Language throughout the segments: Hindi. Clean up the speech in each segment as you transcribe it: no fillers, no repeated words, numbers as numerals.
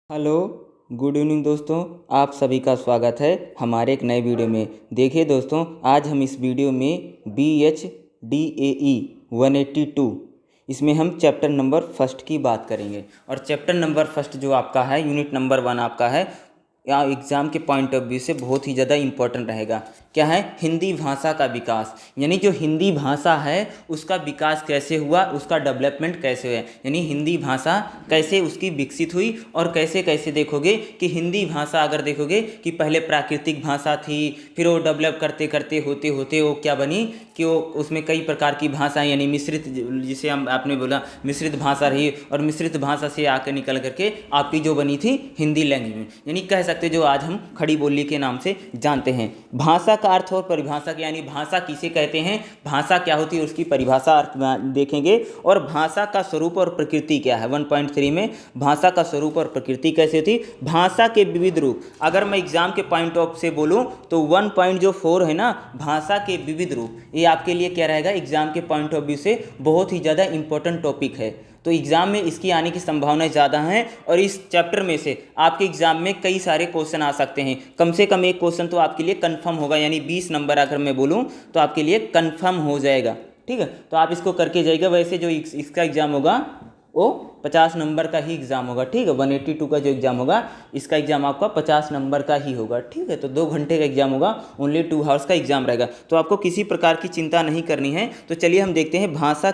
हेलो, गुड इवनिंग दोस्तों। आप सभी का स्वागत है हमारे एक नए वीडियो में। देखिए दोस्तों, आज हम इस वीडियो में BHDAE 182 इसमें हम चैप्टर नंबर फर्स्ट की बात करेंगे। और चैप्टर नंबर फर्स्ट जो आपका है, यूनिट नंबर 1 आपका है, या एग्ज़ाम के पॉइंट ऑफ व्यू से बहुत ही ज़्यादा इम्पोर्टेंट रहेगा। क्या है? हिंदी भाषा का विकास, यानी जो हिंदी भाषा है उसका विकास कैसे हुआ, उसका डेवलपमेंट कैसे हुआ, यानी हिंदी भाषा कैसे उसकी विकसित हुई। और कैसे कैसे देखोगे कि हिंदी भाषा अगर देखोगे कि पहले प्राकृतिक भाषा थी, फिर वो डेवलप करते करते होते होते वो क्या बनी कि वो उसमें कई प्रकार की भाषाएं, यानी मिश्रित, जिसे हम आपने बोला मिश्रित भाषा रही, और मिश्रित भाषा से आकर निकल करके आपकी जो बनी थी हिंदी लैंग्वेज में, यानी कह सकते जो आज हम खड़ी बोली के नाम से जानते हैं। भाषा का अर्थ और परिभाषा, यानी भाषा किसे कहते हैं, भाषा क्या होती है, उसकी परिभाषा अर्थ देखेंगे। और भाषा का स्वरूप और प्रकृति क्या है, 1.3 में भाषा का स्वरूप और प्रकृति कैसे होती, भाषा के विविध रूप। अगर मैं एग्जाम के पॉइंट ऑफ से बोलूं तो 1.4 है ना, भाषा के विविध रूप, ये आपके लिए क्या रहेगा, एग्जाम के पॉइंट ऑफ व्यू से बहुत ही ज़्यादा इंपॉर्टेंट टॉपिक है। तो एग्ज़ाम में इसकी आने की संभावनाएं ज़्यादा हैं। और इस चैप्टर में से आपके एग्ज़ाम में कई सारे क्वेश्चन आ सकते हैं। कम से कम एक क्वेश्चन तो आपके लिए कंफर्म होगा, यानी 20 नंबर अगर मैं बोलूं तो आपके लिए कंफर्म हो जाएगा। ठीक है, तो आप इसको करके जाइएगा। वैसे जो इसका एग्ज़ाम होगा वो 50 नंबर का ही एग्ज़ाम होगा। ठीक है, 182 का जो एग्ज़ाम होगा, इसका एग्ज़ाम आपका 50 नंबर का ही होगा। ठीक है, तो 2 घंटे का एग्ज़ाम होगा, ओनली 2 आवर्स का एग्ज़ाम रहेगा। तो आपको किसी प्रकार की चिंता नहीं करनी है। तो चलिए हम देखते हैं भाषा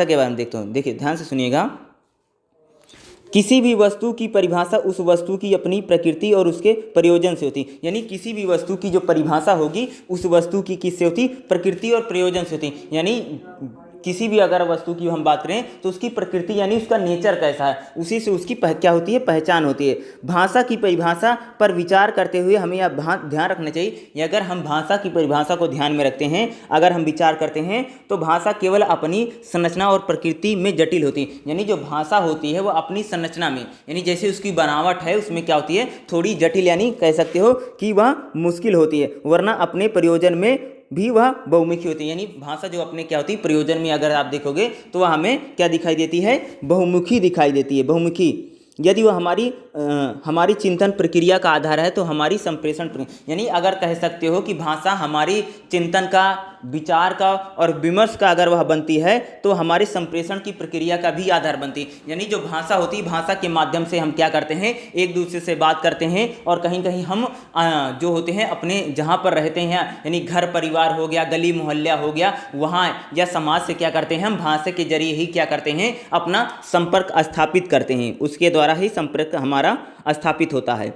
के बारे में देखते हैं। देखिए, ध्यान से सुनिएगा। किसी भी वस्तु की परिभाषा उस वस्तु की अपनी प्रकृति और उसके प्रयोजन से होती, यानी किसी भी वस्तु की जो परिभाषा होगी उस वस्तु की किससे होती, प्रकृति और प्रयोजन से होती। यानी किसी भी अगर वस्तु की हम बात करें तो उसकी प्रकृति यानी उसका नेचर कैसा है, उसी से उसकी क्या होती है, पहचान होती है। भाषा की परिभाषा पर विचार करते हुए हमें यह ध्यान रखना चाहिए, अगर हम भाषा की परिभाषा को ध्यान में रखते हैं, अगर हम विचार करते हैं तो भाषा केवल अपनी संरचना और प्रकृति में जटिल होती है। यानी जो भाषा होती है वो अपनी संरचना में, यानी जैसे उसकी बनावट है उसमें क्या होती है, थोड़ी जटिल, यानी कह सकते हो कि वह मुश्किल होती है, वरना अपने प्रयोजन में भी वह बहुमुखी होती है। यानी भाषा जो अपने क्या होती है, प्रयोजन में अगर आप देखोगे तो वह हमें क्या दिखाई देती है, बहुमुखी दिखाई देती है, बहुमुखी। यदि वह हमारी चिंतन प्रक्रिया का आधार है तो हमारी संप्रेषण यानी अगर कह सकते हो कि भाषा हमारी चिंतन का, विचार का और विमर्श का अगर वह बनती है तो हमारे संप्रेषण की प्रक्रिया का भी आधार बनती है। यानी जो भाषा होती है, भाषा के माध्यम से हम क्या करते हैं, एक दूसरे से बात करते हैं। और कहीं कहीं हम जो होते हैं अपने जहाँ पर रहते हैं, यानी घर परिवार हो गया, गली मोहल्ला हो गया, वहाँ या समाज से क्या करते हैं, हम भाषा के जरिए ही क्या करते हैं, अपना संपर्क स्थापित करते हैं, उसके द्वारा ही संपर्क हमारा स्थापित होता है।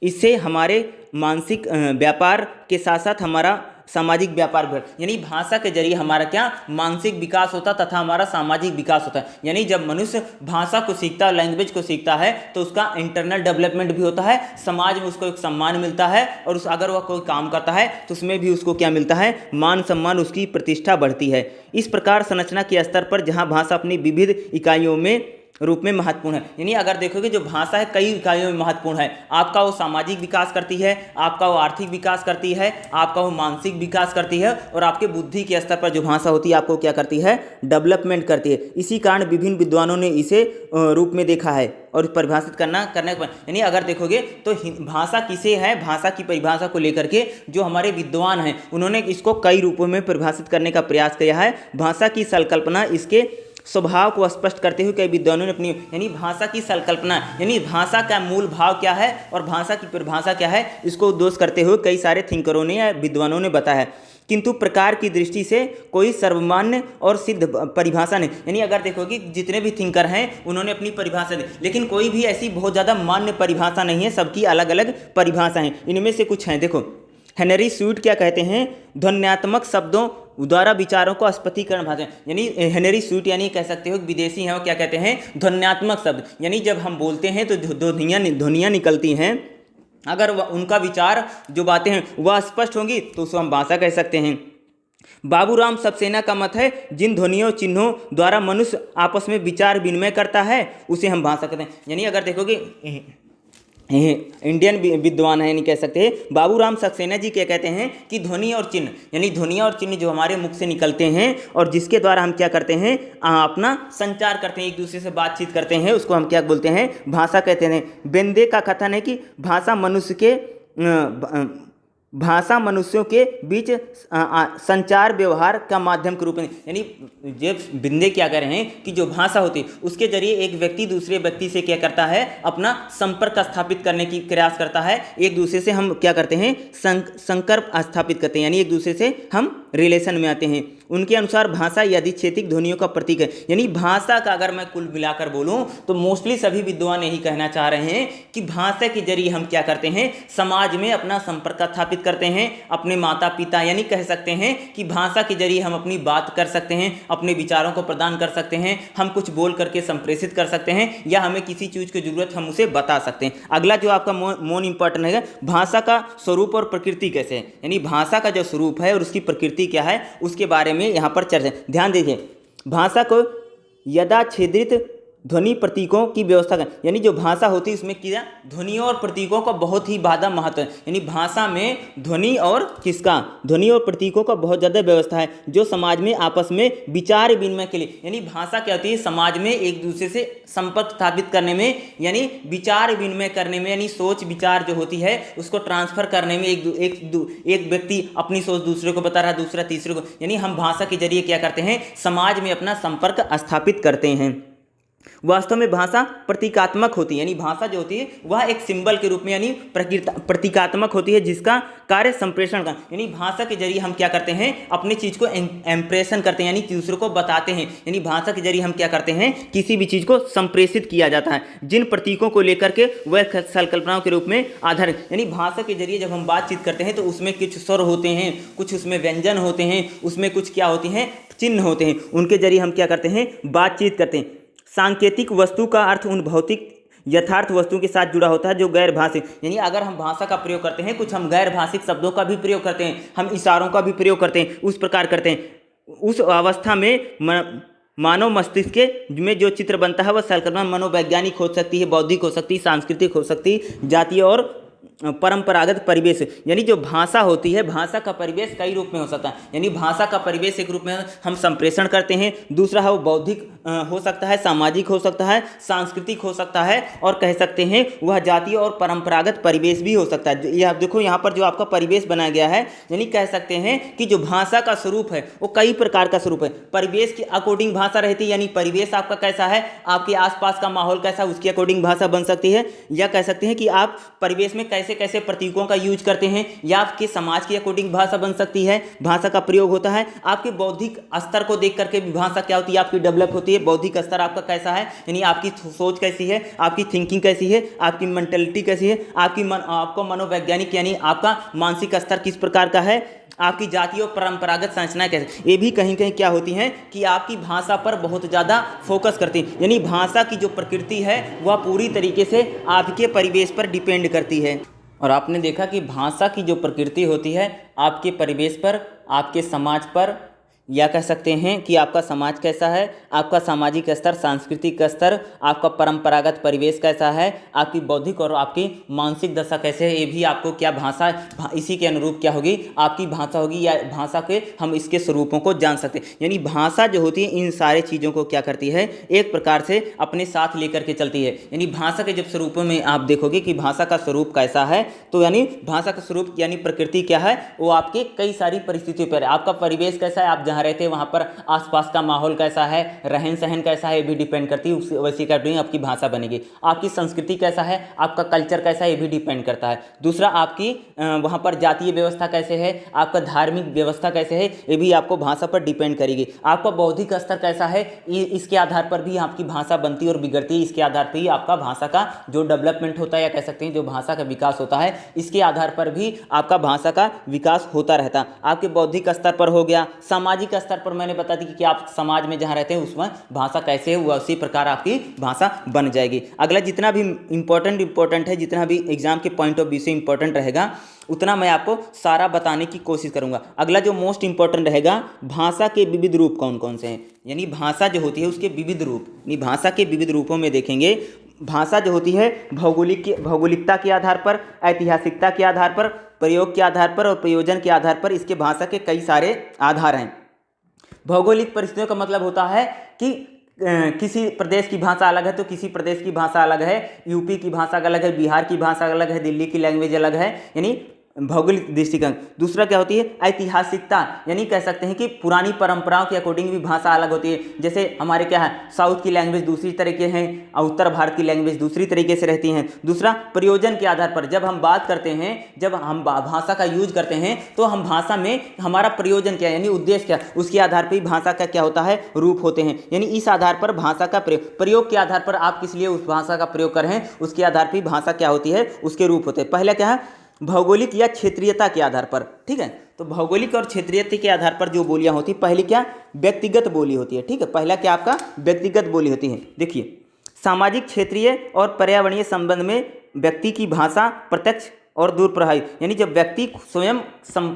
इससे हमारे मानसिक व्यापार के साथ साथ हमारा सामाजिक व्यापार भी, यानी भाषा के जरिए हमारा क्या मानसिक विकास होता है तथा हमारा सामाजिक विकास होता है। यानी जब मनुष्य भाषा को सीखता है, लैंग्वेज को सीखता है, तो उसका इंटरनल डेवलपमेंट भी होता है, समाज में उसको एक सम्मान मिलता है, और अगर वह कोई काम करता है तो उसमें भी उसको क्या मिलता है, मान सम्मान, उसकी प्रतिष्ठा बढ़ती है। इस प्रकार संरचना के स्तर पर जहाँ भाषा अपनी विविध इकाइयों में रूप में महत्वपूर्ण है, यानी अगर देखोगे जो भाषा है कई इकाइयों में महत्वपूर्ण है। आपका वो सामाजिक विकास करती है, आपका वो आर्थिक विकास करती है, आपका वो मानसिक विकास करती है, और आपके बुद्धि के स्तर पर जो भाषा होती है आपको क्या करती है, डेवलपमेंट करती है। इसी कारण विभिन्न विद्वानों ने इसे रूप में देखा है और परिभाषित करने पर, यानी अगर देखोगे तो भाषा किसे है, भाषा की परिभाषा को लेकर के जो हमारे विद्वान हैं उन्होंने इसको कई रूपों में परिभाषित करने का प्रयास किया है। भाषा की संकल्पना इसके स्वभाव को स्पष्ट करते हुए कई विद्वानों ने अपनी, यानी भाषा की संकल्पना, यानी भाषा का मूल भाव क्या है और भाषा की परिभाषा क्या है, इसको उद्देश्य करते हुए कई सारे थिंकरों ने या विद्वानों ने बताया है। किंतु प्रकार की दृष्टि से कोई सर्वमान्य और सिद्ध परिभाषा नहीं, यानी अगर देखोगे जितने भी थिंकर हैं उन्होंने अपनी परिभाषा दी, लेकिन कोई भी ऐसी बहुत ज़्यादा मान्य परिभाषा नहीं है, सबकी अलग अलग परिभाषा हैं। इनमें से कुछ हैं, देखो हेनरी स्वीट क्या कहते हैं, ध्वन्यात्मक शब्दों द्वारा विचारों को स्पष्टीकरण भाषा, यानी हेनरी स्वीट यानी कह सकते हो विदेशी हैं, वो क्या कहते हैं, ध्वन्यात्मक शब्द, यानी जब हम बोलते हैं तो ध्वनियाँ निकलती हैं, अगर उनका विचार जो बातें हैं वह स्पष्ट होंगी तो उसको हम भाषा कह सकते हैं। बाबूराम सक्सेना का मत है, जिन ध्वनियों चिन्हों द्वारा मनुष्य आपस में विचार विनिमय करता है उसे हम भाषा कहते हैं। यानी अगर देखोगे इंडियन विद्वान है, नहीं कह सकते हैं, बाबूराम सक्सेना जी क्या कहते हैं कि ध्वनि और चिन्ह, यानी ध्वनि और चिन्ह जो हमारे मुख से निकलते हैं और जिसके द्वारा हम क्या करते हैं, अपना संचार करते हैं, एक दूसरे से बातचीत करते हैं, उसको हम क्या बोलते हैं, भाषा कहते हैं। बेंदे का कथन है कि भाषा मनुष्यों के बीच संचार व्यवहार का माध्यम के रूप में, यानी जब बिंदे क्या कह रहे हैं कि जो भाषा होती है उसके जरिए एक व्यक्ति दूसरे व्यक्ति से क्या करता है, अपना संपर्क स्थापित करने की प्रयास करता है, एक दूसरे से हम क्या करते हैं, संपर्क स्थापित करते हैं, यानी एक दूसरे से हम रिलेशन में आते हैं। उनके अनुसार भाषा यादृच्छिक ध्वनियों का प्रतीक है, यानी भाषा का अगर मैं कुल मिलाकर बोलूं तो मोस्टली सभी विद्वान यही कहना चाह रहे हैं कि भाषा के जरिए हम क्या करते हैं, समाज में अपना संपर्क स्थापित करते हैं, अपने माता पिता, यानी कह सकते हैं कि भाषा के जरिए हम अपनी बात कर सकते हैं, अपने विचारों को प्रदान कर सकते हैं, हम कुछ बोल करके संप्रेषित कर सकते हैं, या हमें किसी चीज़ की जरूरत हम उसे बता सकते हैं। अगला जो आपका मोन इंपॉर्टेंट है, भाषा का स्वरूप और प्रकृति कैसे है, यानी भाषा का जो स्वरूप है और उसकी प्रकृति क्या है उसके बारे में यहाँ पर चर्चा। ध्यान दीजिए, भाषा को यदाच्छेदित ध्वनि प्रतीकों की व्यवस्था कर, यानी जो भाषा होती है उसमें क्या, ध्वनियों और प्रतीकों का बहुत ही ज़्यादा महत्व है, यानी भाषा में ध्वनि और ध्वनि और प्रतीकों का बहुत ज़्यादा व्यवस्था है, जो समाज में आपस में विचार विनिमय के लिए, यानी भाषा क्या होती है, समाज में एक दूसरे से संपर्क स्थापित करने में, यानी विचार विनिमय करने में, यानी सोच विचार जो होती है उसको ट्रांसफर करने में, एक व्यक्ति अपनी सोच दूसरे को बता रहा है, दूसरा तीसरे को, यानी हम भाषा के जरिए क्या करते हैं, समाज में अपना संपर्क स्थापित करते हैं। वास्तव में भाषा प्रतीकात्मक होती है, यानी भाषा जो होती है वह एक सिंबल के रूप में, यानी प्रतीकात्मक होती है, जिसका कार्य संप्रेषण का, यानी भाषा के जरिए हम क्या करते हैं, अपनी चीज़ को इम्प्रेशन करते हैं, यानी दूसरों को बताते हैं, यानी भाषा के जरिए हम क्या करते हैं, किसी भी चीज़ को संप्रेषित किया जाता है, जिन प्रतीकों को लेकर के वह संकल्पनाओं के रूप में आधारित, यानी भाषा के जरिए जब हम बातचीत करते हैं तो उसमें कुछ स्वर होते हैं, कुछ उसमें व्यंजन होते हैं, उसमें कुछ क्या होती हैं, चिन्ह होते हैं, उनके जरिए हम क्या करते हैं, बातचीत करते हैं। सांकेतिक वस्तु का अर्थ उन भौतिक यथार्थ वस्तुओं के साथ जुड़ा होता है जो गैर भाषिक, यानी अगर हम भाषा का प्रयोग करते हैं, कुछ हम गैर भाषिक शब्दों का भी प्रयोग करते हैं, हम इशारों का भी प्रयोग करते हैं, उस प्रकार करते हैं, उस अवस्था में मानव मस्तिष्क में जो चित्र बनता है वह संकल्पना मनोवैज्ञानिक हो सकती है, बौद्धिक हो सकती है, सांस्कृतिक हो सकती है, जातीय और परंपरागत परिवेश, यानी जो भाषा होती है, भाषा का परिवेश कई रूप में हो सकता है, यानी भाषा का परिवेश एक रूप में हम संप्रेषण करते हैं, दूसरा है वो बौद्धिक हो सकता है, सामाजिक हो सकता है, सांस्कृतिक हो सकता है, और कह सकते हैं वह जातीय और परंपरागत परिवेश भी हो सकता है। यह देखो यहाँ पर जो आपका परिवेश बनाया गया है, यानी कह सकते हैं कि जो भाषा का स्वरूप है वो कई प्रकार का स्वरूप है, परिवेश के अकॉर्डिंग भाषा रहती है, यानी परिवेश आपका कैसा है, आपके आसपास का माहौल कैसा, उसके अकॉर्डिंग भाषा बन सकती है, या कह सकते हैं कि आप परिवेश में कैसे कैसे प्रतीकों का यूज करते हैं, या आपके समाज के अकॉर्डिंग भाषा बन सकती है, भाषा का प्रयोग होता है, आपके बौद्धिक स्तर को देख करके भी भाषा क्या होती है, आपकी डेवलप होती है, बौद्धिक स्तर आपका कैसा है, यानी आपकी सोच कैसी है, आपकी थिंकिंग कैसी है, आपकी मेंटलिटी कैसी है, आपको मनोवैज्ञानिक यानी आपका मानसिक स्तर किस प्रकार का है, आपकी जातीय और परंपरागत संरचना कैसे, ये भी कहीं कहीं क्या होती हैं कि आपकी भाषा पर बहुत ज़्यादा फोकस करती है, यानी भाषा की जो प्रकृति है वह पूरी तरीके से आपके परिवेश पर डिपेंड करती है। और आपने देखा कि भाषा की जो प्रकृति होती है आपके परिवेश पर, आपके समाज पर, या कह सकते हैं कि आपका समाज कैसा है, आपका सामाजिक स्तर, सांस्कृतिक स्तर, आपका परंपरागत परिवेश कैसा है, आपकी बौद्धिक और आपकी मानसिक दशा कैसे है, ये भी आपको क्या भाषा इसी के अनुरूप क्या होगी, आपकी भाषा होगी, या भाषा के हम इसके स्वरूपों को जान सकते हैं। यानी भाषा जो होती है इन सारे चीज़ों को क्या करती है, एक प्रकार से अपने साथ लेकर के चलती है। यानी भाषा के जब स्वरूपों में आप देखोगे कि भाषा का स्वरूप कैसा है, तो यानी भाषा का स्वरूप यानी प्रकृति क्या है, वो आपके कई सारी परिस्थितियों पर है, आपका परिवेश कैसा है, आप जहाँ रहते हैं वहाँ पर आसपास का माहौल कैसा है, रहन सहन कैसा है, ये भी डिपेंड करती है, वैसी अकॉर्डिंग आपकी भाषा बनेगी। आपकी संस्कृति कैसा है, आपका कल्चर कैसा है, ये भी डिपेंड करता है। दूसरा आपकी वहाँ पर जातीय व्यवस्था कैसे है, आपका धार्मिक व्यवस्था कैसे है, ये भी आपको भाषा पर डिपेंड करेगी। आपका बौद्धिक स्तर कैसा है, इसके आधार पर भी आपकी भाषा बनती और बिगड़ती है, इसके आधार पर ही आपका भाषा का जो डेवलपमेंट होता है, या कह सकते हैं जो भाषा का विकास होता है, इसके आधार पर भी आपका भाषा का विकास होता रहता है। आपके बौद्धिक स्तर पर हो गया, सामाजिक सामाजिक स्तर पर मैंने बता दी कि आप समाज में जहाँ रहते हैं उसमें भाषा कैसे है, वह उसी प्रकार आपकी भाषा बन जाएगी। अगला जितना भी इंपॉर्टेंट है, जितना भी एग्जाम के पॉइंट ऑफ व्यू से इंपॉर्टेंट रहेगा उतना मैं आपको सारा बताने की कोशिश करूंगा। अगला जो मोस्ट इंपॉर्टेंट रहेगा, भाषा के विविध रूप कौन कौन से हैं, यानी भाषा जो होती है उसके विविध रूप, यानी भाषा के विविध रूपों में देखेंगे। भाषा जो होती है भौगोलिकता के आधार पर, ऐतिहासिकता के आधार पर, प्रयोग के आधार पर और प्रयोजन के आधार पर इसके भाषा के कई सारे आधार हैं। भौगोलिक परिस्थितियों का मतलब होता है कि किसी प्रदेश की भाषा अलग है तो किसी प्रदेश की भाषा अलग है, यूपी की भाषा अलग है, बिहार की भाषा अलग है, दिल्ली की लैंग्वेज अलग है, यानी भौगोलिक दृष्टिकोण। दूसरा क्या होती है, ऐतिहासिकता, यानी कह सकते हैं कि पुरानी परंपराओं के अकॉर्डिंग भी भाषा अलग होती है। जैसे हमारे क्या है, साउथ की लैंग्वेज दूसरी तरीके हैं और उत्तर भारत की लैंग्वेज दूसरी तरीके से रहती हैं। दूसरा, प्रयोजन के आधार पर, जब हम बात करते हैं, जब हम भाषा का यूज करते हैं तो हम भाषा में हमारा प्रयोजन क्या है, यानी उद्देश्य क्या, उसके आधार पर ही भाषा का क्या होता है, रूप होते हैं। यानी इस आधार पर भाषा का प्रयोग के आधार पर आप किस लिए उस भाषा का प्रयोग कर रहे हैं, उसके आधार पर भाषा क्या होती है, उसके रूप होते हैं। पहला क्या है, भौगोलिक या क्षेत्रीयता के आधार पर, ठीक है। तो भौगोलिक और क्षेत्रीयता के आधार पर जो बोलियां होती है, पहली क्या, व्यक्तिगत बोली होती है, ठीक है। पहला क्या आपका व्यक्तिगत बोली होती है। देखिए, सामाजिक, क्षेत्रीय और पर्यावरणीय संबंध में व्यक्ति की भाषा प्रत्यक्ष और दूर प्रभावी, यानी जब व्यक्ति स्वयं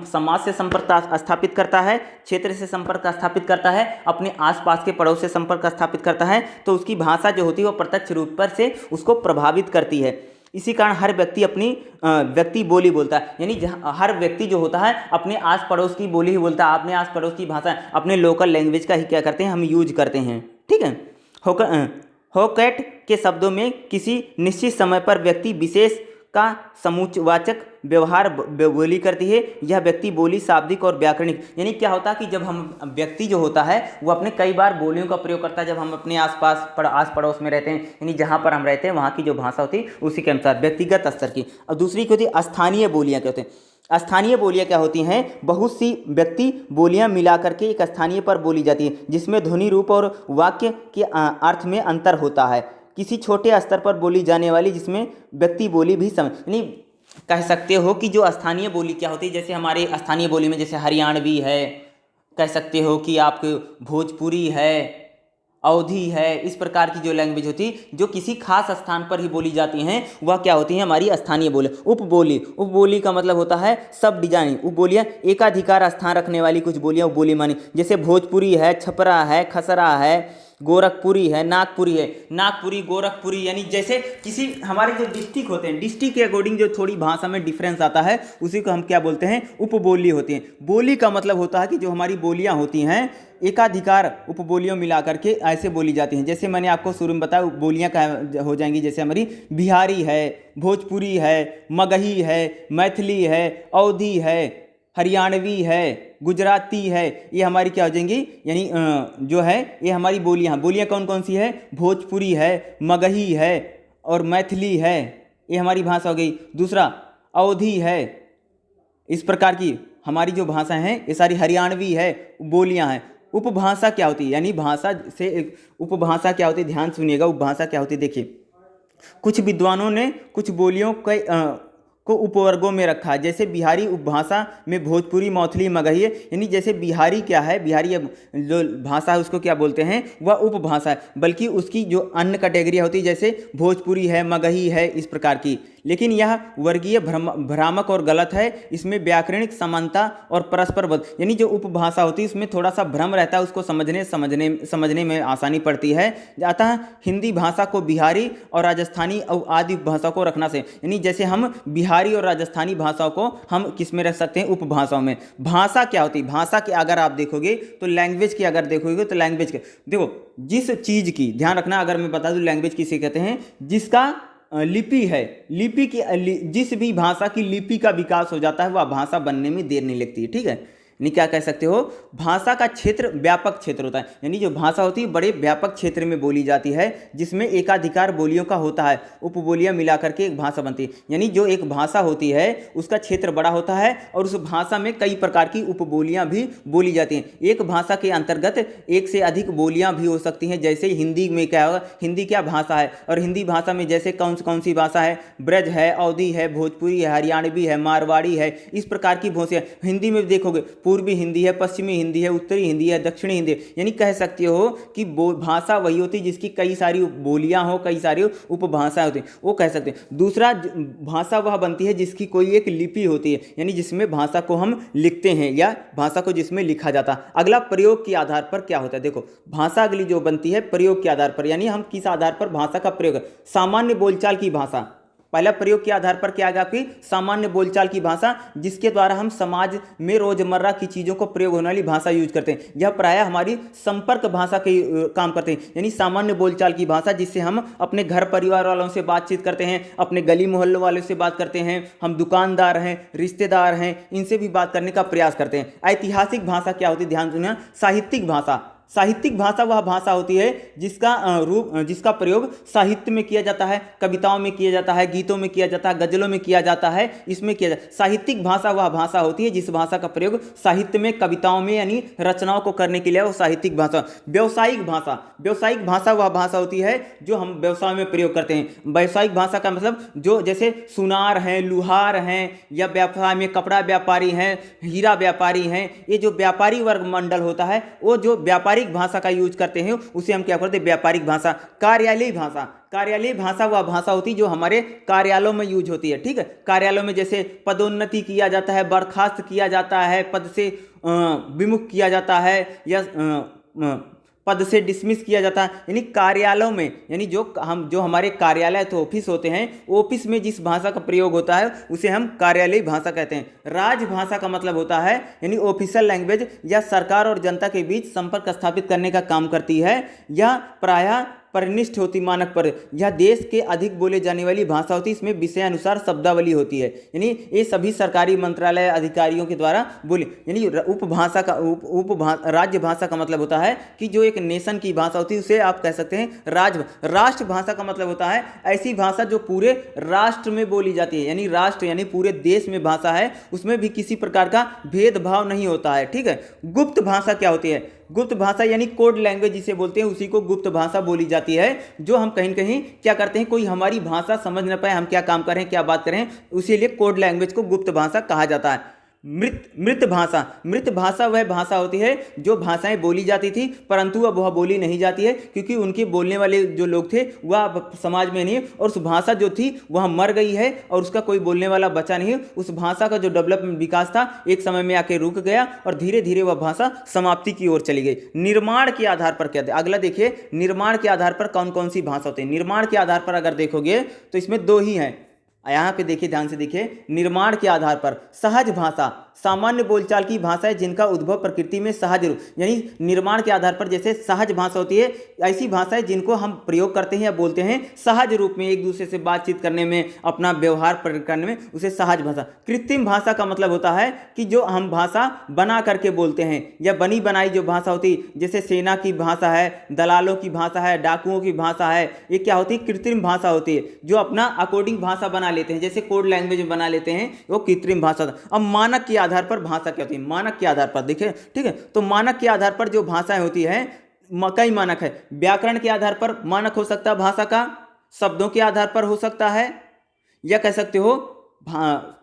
समाज से संपर्क स्थापित करता है, क्षेत्र से संपर्क स्थापित करता है, अपने आसपास के पड़ोस से संपर्क स्थापित करता है, तो उसकी भाषा जो होती है वो प्रत्यक्ष रूप पर से उसको प्रभावित करती है। इसी कारण हर व्यक्ति अपनी व्यक्ति बोली बोलता है, यानी हर व्यक्ति जो होता है अपने आस पड़ोस की बोली ही बोलता है, अपने आस पड़ोस की भाषा, अपने लोकल लैंग्वेज का ही क्या करते हैं, हम यूज करते हैं, ठीक है। होकैट के शब्दों में किसी निश्चित समय पर व्यक्ति विशेष का समुच्चवाचक व्यवहार बोली करती है। यह व्यक्ति बोली शाब्दिक और व्याकरणिक, यानी क्या होता है कि जब हम व्यक्ति जो होता है वो अपने कई बार बोलियों का प्रयोग करता है जब हम अपने आस पड़ोस में रहते हैं, यानी जहाँ पर हम रहते हैं वहाँ की जो भाषा होती है उसी के अनुसार व्यक्तिगत स्तर की। और दूसरी क्या होती है, स्थानीय बोलियाँ क्या होती हैं। स्थानीय बोलियाँ क्या होती हैं, बहुत सी व्यक्ति बोलियाँ मिला करके एक स्थानीय पर बोली जाती है जिसमें ध्वनि, रूप और वाक्य के अर्थ में अंतर होता है। किसी छोटे स्तर पर बोली जाने वाली जिसमें व्यक्ति बोली भी यानी कह सकते हो कि जो स्थानीय बोली क्या होती है, जैसे हमारे स्थानीय बोली में जैसे हरियाणवी है, कह सकते हो कि आपके भोजपुरी है, अवधी है, इस प्रकार की जो लैंग्वेज होती है जो किसी खास स्थान पर ही बोली जाती हैं वह क्या होती हैं, हमारी स्थानीय बोली। उपबोली का मतलब होता है सब डिजाइन। उपबोलियाँ एकाधिकार स्थान रखने वाली कुछ बोलियाँ उपबोली मानी, जैसे भोजपुरी है, छपरा है, खसरा है, गोरखपुरी है, नागपुरी, गोरखपुरी, यानी जैसे किसी हमारे जो डिस्ट्रिक्ट होते हैं, डिस्ट्रिक्ट के अकॉर्डिंग जो थोड़ी भाषा में डिफरेंस आता है उसी को हम क्या बोलते हैं, उपबोली होती हैं। बोली का मतलब होता है कि जो हमारी बोलियां होती हैं एकाधिकार उपबोलियों मिला करके ऐसे बोली जाती हैं। जैसे मैंने आपको शुरू में बताया बोलियां क्या हो जाएंगी, जैसे हमारी बिहारी है, भोजपुरी है, मगही है, मैथिली है, अवधी है, हरियाणवी है, गुजराती है, ये हमारी क्या हो जाएंगी, यानी जो है ये हमारी बोलियाँ कौन कौन सी है, भोजपुरी है, मगही है और मैथिली है, ये हमारी भाषा हो गई। दूसरा अवधी है, इस प्रकार की हमारी जो भाषा हैं ये सारी हरियाणवी है, बोलियाँ हैं। उपभाषा क्या होती है, यानी भाषा से उपभाषा क्या होती है, ध्यान सुनिएगा। उपभाषा क्या होती है, देखिए कुछ विद्वानों ने कुछ बोलियों को उपवर्गों में रखा है। जैसे बिहारी उपभाषा में भोजपुरी, मैथिली, मगही है, यानी जैसे बिहारी क्या है, बिहारी जो भाषा है उसको क्या बोलते हैं, वह उपभाषा है, बल्कि उसकी जो अन्य कैटेगरी होती है जैसे भोजपुरी है, मगही है, इस प्रकार की। लेकिन यह वर्गीय भ्रामक और गलत है। इसमें व्याकरणिक समानता और परस्पर बल, यानी जो उपभाषा होती है उसमें थोड़ा सा भ्रम रहता है, उसको समझने में आसानी पड़ती है। अतः हिंदी भाषा को बिहारी और राजस्थानी और आदि उपभाषा को रखना से, यानी जैसे हम बिहारी और राजस्थानी भाषाओं को हम किस में रख सकते हैं, उपभाषाओं में। भाषा क्या होती है, भाषा के अगर आप देखोगे तो लैंग्वेज की अगर देखोगे तो लैंग्वेज के देखो जिस चीज़ की ध्यान रखना, अगर मैं बता दूं लैंग्वेज किसे कहते हैं, जिसका लिपि है, लिपि की जिस भी भाषा की लिपि का विकास हो जाता है वह भाषा बनने में देर नहीं लगती है, ठीक है। यानी क्या कह सकते हो, भाषा का क्षेत्र व्यापक क्षेत्र होता है, यानी जो भाषा होती है बड़े व्यापक क्षेत्र में बोली जाती है जिसमें एकाधिकार बोलियों का होता है, उपबोलियां मिलाकर के एक भाषा बनती है। यानी जो एक भाषा होती है उसका क्षेत्र बड़ा होता है और उस भाषा में कई प्रकार की उपबोलियां भी बोली जाती हैं। एक भाषा के अंतर्गत एक से अधिक बोलियां भी हो सकती हैं। जैसे हिंदी में क्या होगा, हिंदी क्या भाषा है, और हिंदी भाषा में जैसे कौन सी भाषा है, ब्रज है, अवधी है, भोजपुरी है, हरियाणवी है, मारवाड़ी है, इस प्रकार की भाषा हिंदी में देखोगे पूर्वी हिंदी है, पश्चिमी हिंदी है, उत्तरी हिंदी है, दक्षिणी हिंदी है। यानी कह सकते हो कि भाषा वही होती है जिसकी कई सारी बोलियां हो, कई सारी उपभाषाएं होती हैं, वो कह सकते हैं। दूसरा, भाषा वह बनती है जिसकी कोई एक लिपि होती है, यानी जिसमें भाषा को हम लिखते हैं या भाषा को जिसमें लिखा जाता है। अगला, प्रयोग के आधार पर क्या होता है। देखो, भाषा अगली जो बनती है प्रयोग के आधार पर, यानी हम किस आधार पर भाषा का प्रयोग। सामान्य बोलचाल की भाषा, पहला प्रयोग के आधार पर क्या आएगा आपकी, सामान्य बोलचाल की भाषा, जिसके द्वारा हम समाज में रोजमर्रा की चीजों को प्रयोग होने वाली भाषा यूज करते हैं। यह प्रायः हमारी संपर्क भाषा के काम करते हैं, यानी सामान्य बोलचाल की भाषा जिससे हम अपने घर परिवार वालों से बातचीत करते हैं, अपने गली मोहल्लों वालों से बात करते हैं, हम दुकानदार हैं, रिश्तेदार हैं, इनसे भी बात करने का प्रयास करते हैं। ऐतिहासिक भाषा क्या होती है, ध्यान सुनिए। साहित्यिक भाषा, साहित्यिक भाषा वह भाषा होती है जिसका प्रयोग साहित्य में किया जाता है, कविताओं में किया जाता है, गीतों में किया जाता है, गजलों में किया जाता है, इसमें किया जाता है। साहित्यिक भाषा वह भाषा होती है जिस भाषा का प्रयोग साहित्य में, कविताओं में, यानी रचनाओं को करने के लिए वो साहित्यिक भाषा। व्यावसायिक भाषा, व्यावसायिक भाषा वह भाषा होती है जो हम व्यवसाय में प्रयोग करते हैं। व्यावसायिक भाषा का मतलब जो जैसे सुनार हैं, लुहार हैं, या व्यवसाय में कपड़ा व्यापारी हैं, हीरा व्यापारी हैं, ये जो व्यापारी वर्ग मंडल होता है, वो जो व्यापारी भाषा का यूज करते हैं उसे हम क्या करते हैं, व्यापारिक भाषा। कार्यालयीय भाषा, कार्यालयीय भाषा वह भाषा होती है जो हमारे कार्यालयों में यूज होती है। ठीक है, कार्यालयों में जैसे पदोन्नति किया जाता है, बर्खास्त किया जाता है, पद से विमुख किया जाता है, या पद से डिसमिस किया जाता है, यानी कार्यालयों में, यानी जो हमारे कार्यालय तो ऑफिस होते हैं, ऑफिस में जिस भाषा का प्रयोग होता है उसे हम कार्यालयीय भाषा कहते हैं। राजभाषा का मतलब होता है यानी ऑफिशियल लैंग्वेज, या सरकार और जनता के बीच संपर्क स्थापित करने का काम करती है, या प्रायः परिनिष्ठ होती मानक पर। यह देश के अधिक बोले जाने वाली भाषा होती है, इसमें विषयानुसार शब्दावली होती है, यानी ये सभी सरकारी मंत्रालय अधिकारियों के द्वारा बोले। यानी उपभाषा का राज्य भाषा का मतलब होता है कि जो एक नेशन की भाषा होती है उसे आप कह सकते हैं राष्ट्र भाषा का मतलब होता है ऐसी भाषा जो पूरे राष्ट्र में बोली जाती है, यानी राष्ट्र यानी पूरे देश में भाषा है, उसमें भी किसी प्रकार का भेदभाव नहीं होता है। ठीक है, गुप्त भाषा क्या होती है, गुप्त भाषा यानी कोड लैंग्वेज जिसे बोलते हैं उसी को गुप्त भाषा बोली जाती है, जो हम कहीं कहीं क्या करते हैं, कोई हमारी भाषा समझ न पाए, हम क्या काम कर रहे हैं, क्या बात कर रहे हैं, उसी लिए कोड लैंग्वेज को गुप्त भाषा कहा जाता है। मृत भाषा, मृत भाषा वह भाषा होती है जो भाषाएं बोली जाती थी परंतु अब वह बोली नहीं जाती है, क्योंकि उनके बोलने वाले जो लोग थे वह अब समाज में नहीं है, और उस भाषा जो थी वह मर गई है और उसका कोई बोलने वाला बचा नहीं है। उस भाषा का जो डेवलपमेंट विकास था एक समय में आके रुक गया और धीरे धीरे वह भाषा समाप्ति की ओर चली गई। निर्माण के आधार पर क्या, अगला देखिए, निर्माण के आधार पर कौन कौन सी भाषा होती है। निर्माण के आधार पर अगर देखोगे तो इसमें दो ही हैं, यहाँ पे देखिए, ध्यान से देखिए। निर्माण के आधार पर सहज भाषा, सामान्य बोलचाल की भाषा है जिनका उद्भव प्रकृति में सहज रूप, यानी निर्माण के आधार पर जैसे सहज भाषा होती है, ऐसी भाषा है जिनको हम प्रयोग करते हैं या बोलते हैं सहज रूप में, एक दूसरे से बातचीत करने में, अपना व्यवहार प्रकट करने में, उसे सहज भाषा। कृत्रिम भाषा का मतलब होता है कि जो हम भाषा बना करके बोलते हैं या बनी बनाई जो भाषा होती है, जैसे सेना की भाषा है, दलालों की भाषा है, डाकुओं की भाषा है, ये क्या होती है, कृत्रिम भाषा होती है, जो अपना अकॉर्डिंग भाषा बना लेते हैं, जैसे कोड लैंग्वेज बना लेते हैं, वो कृत्रिम भाषा। अब मानक के आधार पर भाषा क्या होती है, मानक के आधार पर देखिए, ठीक है, तो मानक के आधार पर जो भाषाएं होती है, कई मानक है। व्याकरण के आधार पर मानक हो सकता है भाषा का, शब्दों के आधार पर हो सकता है, या कह सकते हो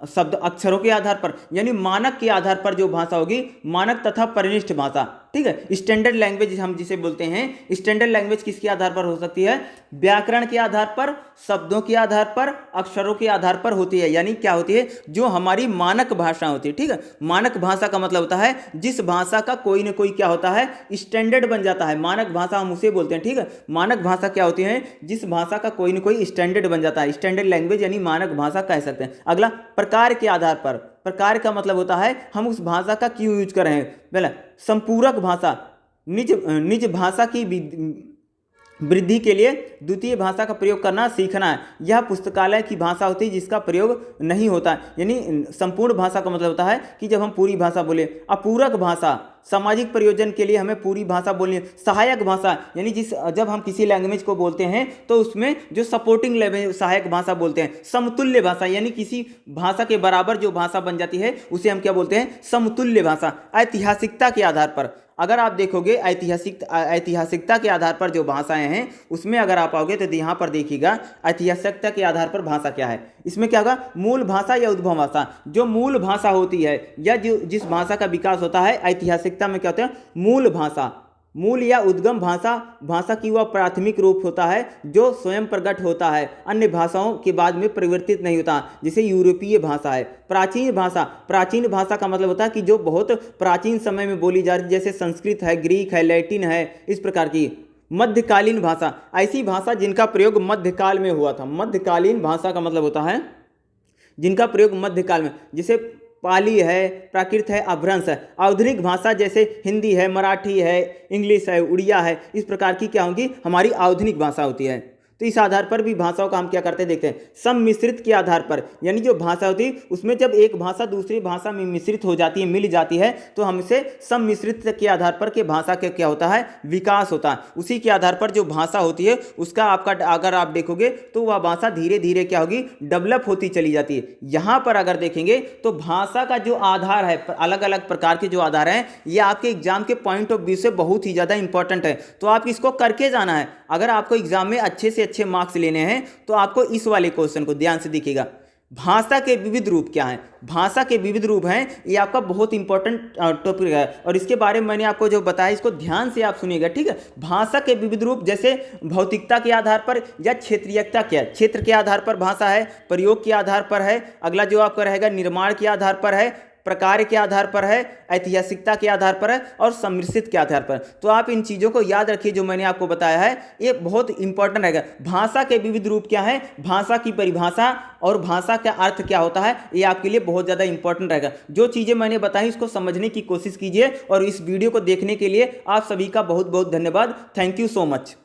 शब्द अक्षरों के आधार पर, यानी मानक के आधार पर जो भाषा होगी, मानक तथा परिनिष्ठ भाषा। ठीक है, स्टैंडर्ड लैंग्वेज हम जिसे बोलते हैं, स्टैंडर्ड लैंग्वेज किसके आधार पर हो सकती है, व्याकरण के आधार पर, शब्दों के आधार पर, अक्षरों के आधार पर होती है, यानी क्या होती है, जो हमारी मानक भाषा होती है। ठीक है, मानक भाषा का मतलब होता है जिस भाषा का कोई ना कोई क्या होता है, स्टैंडर्ड बन जाता है, मानक भाषा हम उसे बोलते हैं। ठीक है, मानक भाषा क्या होती है, जिस भाषा का कोई ना कोई स्टैंडर्ड बन जाता है, स्टैंडर्ड लैंग्वेज यानी मानक भाषा कह सकते हैं। अगला, प्रकार के आधार पर, प्रकार का मतलब होता है हम उस भाषा का क्यों यूज कर रहे हैं। पहला, संपूरक भाषा, निज भाषा की वृद्धि के लिए द्वितीय भाषा का प्रयोग करना सीखना है। यह पुस्तकालय की भाषा होती है जिसका प्रयोग नहीं होता है, यानी संपूर्ण भाषा का मतलब होता है कि जब हम पूरी भाषा बोले। अपूरक भाषा, सामाजिक प्रयोजन के लिए हमें पूरी भाषा बोलनी है। सहायक भाषा, यानी जब हम किसी लैंग्वेज को बोलते हैं तो उसमें जो सपोर्टिंग लैंग्वेज सहायक भाषा बोलते हैं। समतुल्य भाषा, यानी किसी भाषा के बराबर जो भाषा बन जाती है उसे हम क्या बोलते हैं, समतुल्य भाषा। ऐतिहासिकता के आधार पर, अगर आप देखोगे ऐतिहासिकता के आधार पर जो भाषाएं हैं उसमें अगर आप आओगे तो यहाँ पर देखिएगा ऐतिहासिकता के आधार पर भाषा क्या है। इसमें क्या होगा, मूल भाषा या उद्भव भाषा। जो मूल भाषा होती है या जो जिस भाषा का विकास होता है ऐतिहासिकता में क्या होता है, मूल भाषा, मूल या उद्गम भाषा की वह प्राथमिक रूप होता है जो स्वयं प्रकट होता है, अन्य भाषाओं के बाद में परिवर्तित नहीं होता, जिसे यूरोपीय भाषा है। प्राचीन भाषा का मतलब होता है कि जो बहुत प्राचीन समय में बोली जा रही, जैसे संस्कृत है, ग्रीक है, लैटिन है, इस प्रकार की। मध्यकालीन भाषा, ऐसी भाषा जिनका प्रयोग मध्यकाल में हुआ था। मध्यकालीन भाषा का मतलब होता है जिनका प्रयोग मध्यकाल में, जैसे पाली है, प्राकृत है, अपभ्रंश है। आधुनिक भाषा जैसे हिंदी है, मराठी है, इंग्लिश है, उड़िया है, इस प्रकार की क्या होंगी, हमारी आधुनिक भाषा होती है। तो इस आधार पर भी भाषाओं का हम क्या करते हैं देखते हैं। सम्मिश्रित के आधार पर, यानी जो भाषा होती है उसमें जब एक भाषा दूसरी भाषा में मिश्रित हो जाती है, मिल जाती है, तो हमसे सम्मिश्रित के आधार पर के भाषा के क्या होता है, विकास होता है। उसी के आधार पर जो भाषा होती है उसका आपका अगर आप देखोगे तो वह भाषा धीरे धीरे क्या होगी, डेवलप होती चली जाती है। यहाँ पर अगर देखेंगे तो भाषा का जो आधार है, अलग अलग प्रकार के जो आधार हैं, ये आपके एग्जाम के पॉइंट ऑफ व्यू से बहुत ही ज़्यादा इंपॉर्टेंट है। तो आप इसको करके जाना है। अगर आपको एग्जाम में अच्छे से अच्छे मार्क्स लेने हैं तो आपको इस वाले क्वेश्चन को ध्यान से देखिएगा। भाषा के विविध रूप क्या हैं, भाषा के विविध रूप हैं, ये आपका बहुत इंपॉर्टेंट टॉपिक है और इसके बारे में मैंने आपको जो बताया इसको ध्यान से आप सुनिएगा, ठीक है। भाषा के विविध रूप जैसे भौतिकता के आधार पर या क्षेत्रीयता क्या है, क्षेत्र के आधार पर भाषा है, प्रयोग के आधार पर है, अगला जो आपका रहेगा निर्माण के आधार पर है, प्रकार के आधार पर है, ऐतिहासिकता के आधार पर है और सम्मिश्रित के आधार पर। तो आप इन चीज़ों को याद रखिए जो मैंने आपको बताया है, ये बहुत इंपॉर्टेंट रहेगा। भाषा के विविध रूप क्या है, भाषा की परिभाषा और भाषा का अर्थ क्या होता है, ये आपके लिए बहुत ज़्यादा इंपॉर्टेंट रहेगा। जो चीज़ें मैंने बताई इसको समझने की कोशिश कीजिए और इस वीडियो को देखने के लिए आप सभी का बहुत बहुत धन्यवाद। Thank you so much.